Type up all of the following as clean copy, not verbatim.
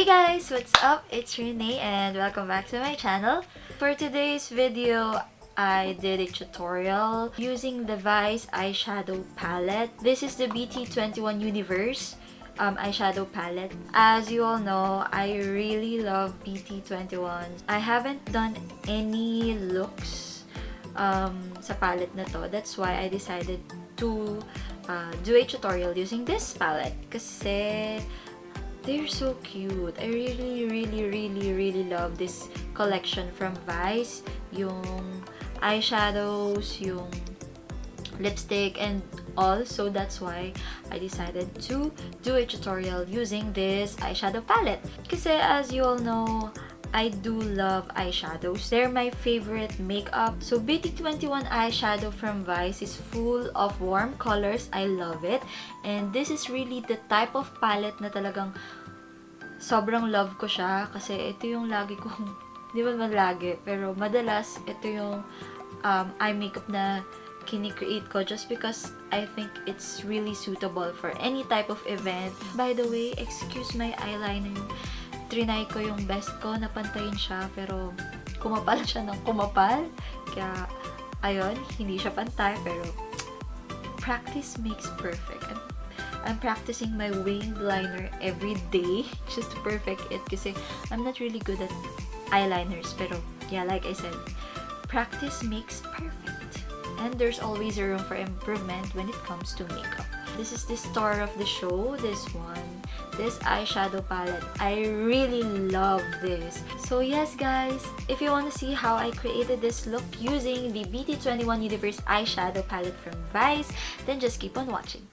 Hey guys, what's up? It's Renee and welcome back to my channel. For today's video, I did a tutorial using the Vice Eyeshadow Palette. This is the BT21 Universe eyeshadow palette. As you all know, I really love BT21. I haven't done any looks sa palette na to. That's why I decided to do a tutorial using this palette. Kasi they're so cute. I really love this collection from Vice. Yung eyeshadows, yung lipstick, and all. So that's why I decided to do a tutorial using this eyeshadow palette. Kasi as you all know, I do love eyeshadows. They're my favorite makeup. So BT21 eyeshadow from Vice is full of warm colors. I love it. And this is really the type of palette na talagang sobrang love ko siya. Kasi ito yung lagi kong, di ba lagi, pero madalas ito yung eye makeup na kini-create ko just because I think it's really suitable for any type of event. By the way, excuse my eyeliner. Trinay ko yung best ko na pantayin siya, pero kumapal siya ng kumapal. Kaya, ayun, hindi siya pantay, pero practice makes perfect. I'm practicing my winged liner every day just to perfect it kasi I'm not really good at eyeliners. Pero, yeah, like I said, practice makes perfect. And there's always a room for improvement when it comes to makeup. This is the star of the show, this one. This eyeshadow palette. I really love this. So yes guys, if you want to see how I created this look using the BT21 Universe eyeshadow palette from Vice, then just keep on watching.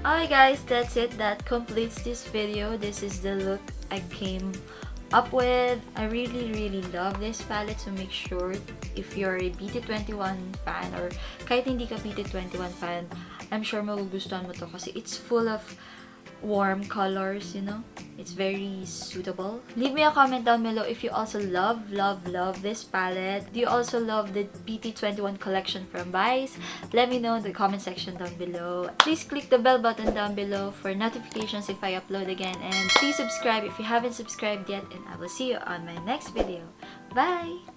Alright guys, that's it. That completes this video. This is the look I came up with. I really love this palette, so make sure if you're a BT21 fan or kahit hindi ka BT21 fan, I'm sure magugustuhan mo to kasi it's full of warm colors, you know? It's very suitable. Leave me a comment down below if you also love this palette. Do you also love the BT21 collection from Vice? Let me know in the comment section down below. Please click the bell button down below for notifications if I upload again. And please subscribe if you haven't subscribed yet. And I will see you on my next video. Bye!